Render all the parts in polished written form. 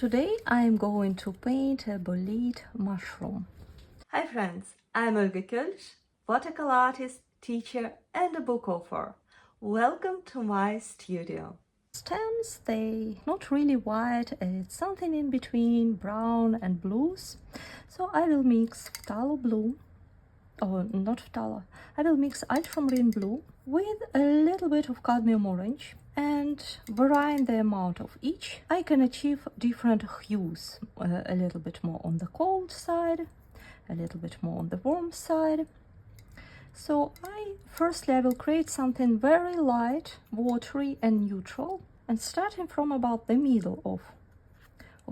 Today I am going to paint a bolete mushroom. Hi friends, I'm Olga Koelsch, watercolor artist, teacher and a book author. Welcome to my studio. Stems, they not really white, it's something in between brown and blues. So I will mix phthalo blue, or not phthalo, I will mix ultramarine blue with a little bit of cadmium orange, and varying the amount of each, I can achieve different hues, a little bit more on the cold side, a little bit more on the warm side. So firstly I will create something very light, watery and neutral, and starting from about the middle of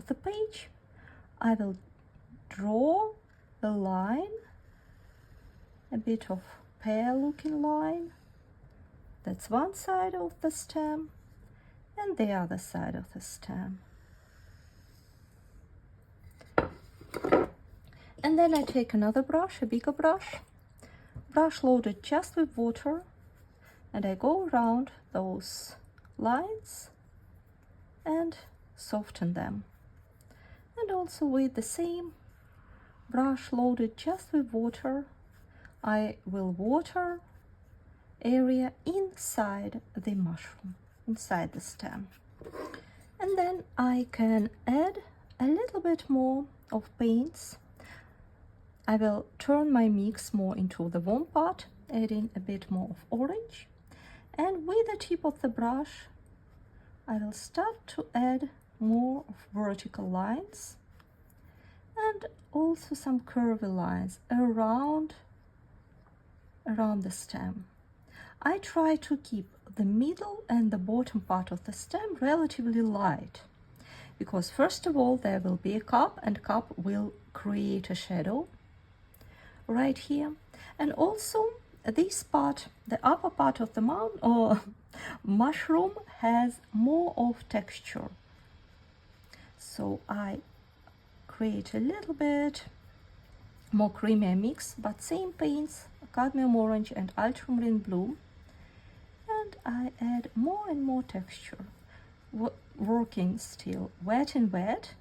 the page, I will draw a line, a bit of pear looking line. That's one side of the stem and the other side of the stem. And then I take another brush, a bigger brush loaded just with water, and I go around those lines and soften them. And also with the same brush loaded just with water, I will water area inside the mushroom, inside the stem. And then I can add a little bit more of paints. I will turn my mix more into the warm part, adding a bit more of orange. And with the tip of the brush, I will start to add more of vertical lines and also some curvy lines around the stem. I try to keep the middle and the bottom part of the stem relatively light, because first of all there will be a cup, and cup will create a shadow right here. And also this part, the upper part of the mushroom, has more of texture. So I create a little bit more creamier mix, but same paints, cadmium orange and ultramarine blue, and I add more and more texture, working still wet and wet,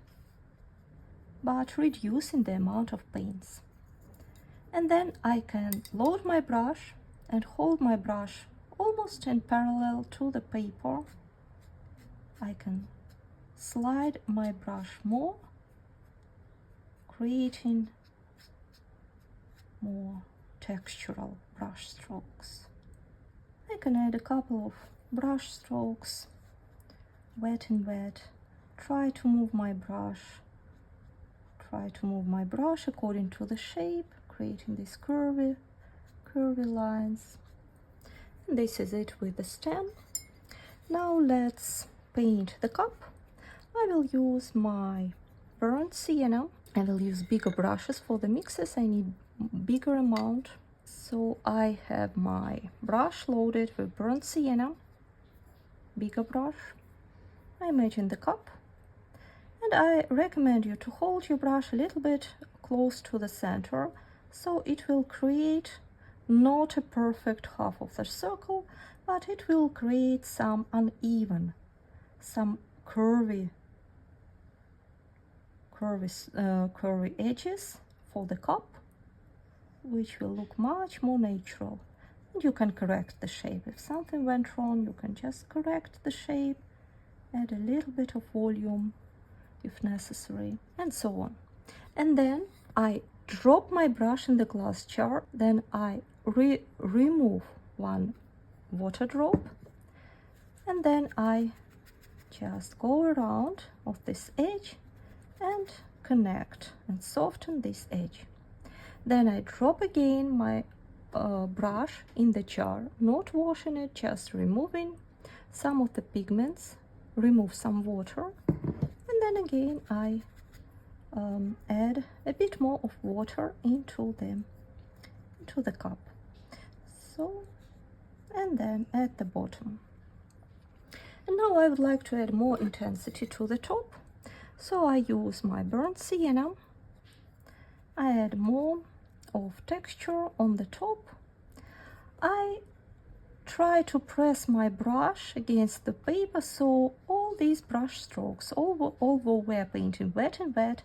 but reducing the amount of paints. And then I can load my brush and hold my brush almost in parallel to the paper. I can slide my brush more, creating more textural brush strokes. I can add a couple of brush strokes, wet and wet. Try to move my brush according to the shape, creating these curvy lines. And this is it with the stem. Now let's paint the cup. I will use my burnt sienna. I will use bigger brushes for the mixes. I need bigger amount. So I have my brush loaded with burnt sienna, bigger brush. I imagine the cup, and I recommend you to hold your brush a little bit close to the center, so it will create not a perfect half of the circle, but it will create some uneven, some curvy edges for the cup, which will look much more natural. And you can correct the shape. If something went wrong, you can just correct the shape, add a little bit of volume if necessary, and so on. And then I drop my brush in the glass jar, then I remove one water drop, and then I just go around of this edge and connect and soften this edge. Then I drop again my brush in the jar, not washing it, just removing some of the pigments, remove some water, and then again I add a bit more of water into the cup. So, and then at the bottom. And now I would like to add more intensity to the top. So I use my burnt sienna. I add more of texture on the top. I try to press my brush against the paper so all all these brush strokes, although we're painting wet and wet,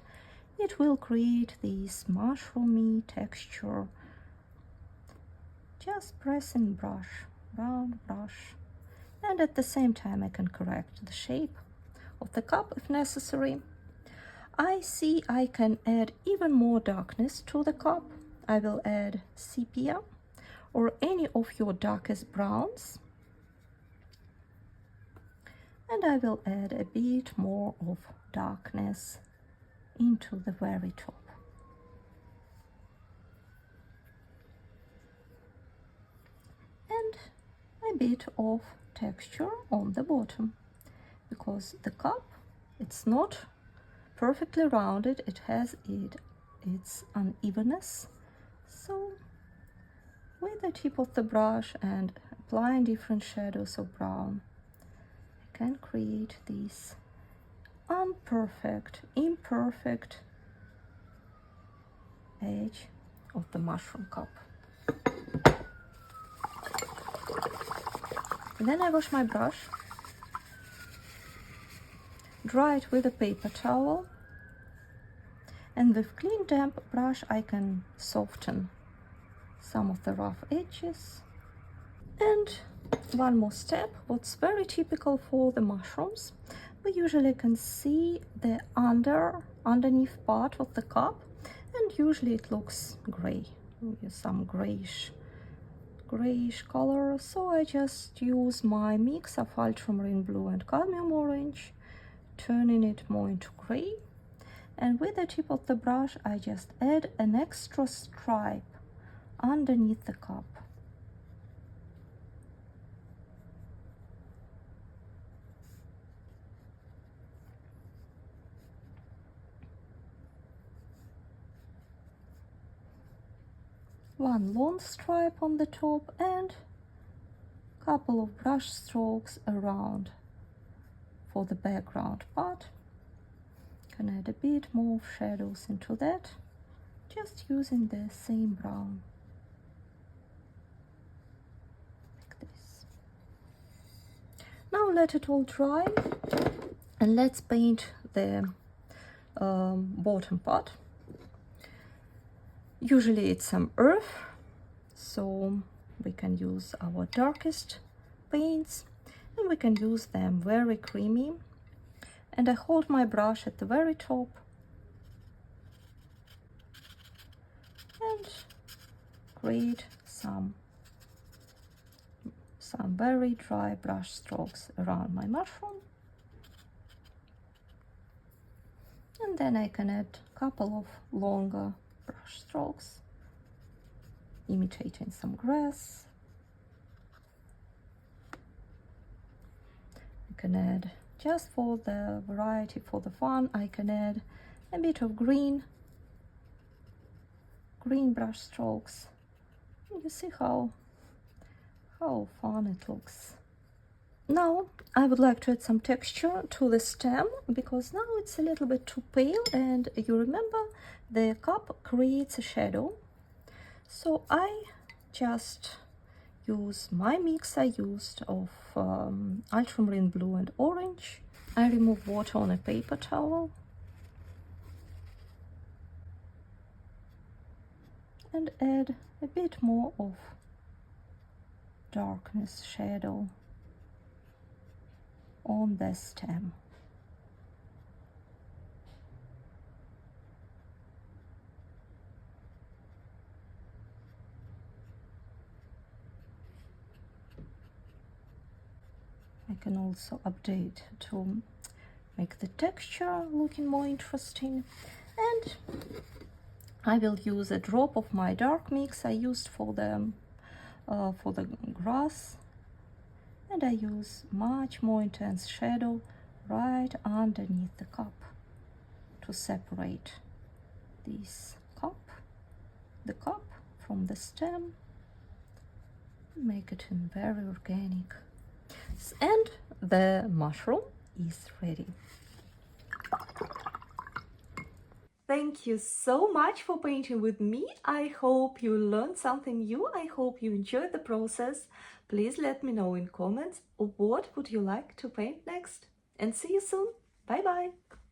it will create this mushroomy texture. Just pressing brush, round brush, and at the same time I can correct the shape of the cup if necessary. I see I can add even more darkness to the cup. I will add sepia or any of your darkest browns, and I will add a bit more of darkness into the very top. And a bit of texture on the bottom, because the cup, it's not perfectly rounded, it has its unevenness. So with the tip of the brush and applying different shadows of brown, I can create this imperfect edge of the mushroom cup. And then I wash my brush, dry it with a paper towel, and with clean damp brush I can soften some of the rough edges. And one more step, what's very typical for the mushrooms, we usually can see the underneath part of the cup, and usually it looks gray, some grayish color. So I just use my mix of ultramarine blue and cadmium orange, turning it more into gray, and with the tip of the brush I just add an extra stripe underneath the cup. One long stripe on the top and a couple of brush strokes around for the background part. Can add a bit more shadows into that, just using the same brown, like this. Now let it all dry, and let's paint the bottom part. Usually it's some earth, so we can use our darkest paints, and we can use them very creamy. And I hold my brush at the very top and create some very dry brush strokes around my mushroom. And then I can add a couple of longer brush strokes, imitating some grass. I can add, just for the variety, for the fun, I can add a bit of green brush strokes. You see how fun it looks. Now I would like to add some texture to the stem, because now it's a little bit too pale, and you remember the cup creates a shadow. So I just use my mix I used of ultramarine blue and orange. I remove water on a paper towel and add a bit more of darkness shadow on the stem. I can also update to make the texture looking more interesting, and I will use a drop of my dark mix I used for the grass, and I use much more intense shadow right underneath the cup to separate the cup from the stem, make it very organic. And the mushroom is ready. Thank you so much for painting with me. I hope you learned something new. I hope you enjoyed the process. Please let me know in comments what would you like to paint next. and see you soon. Bye bye.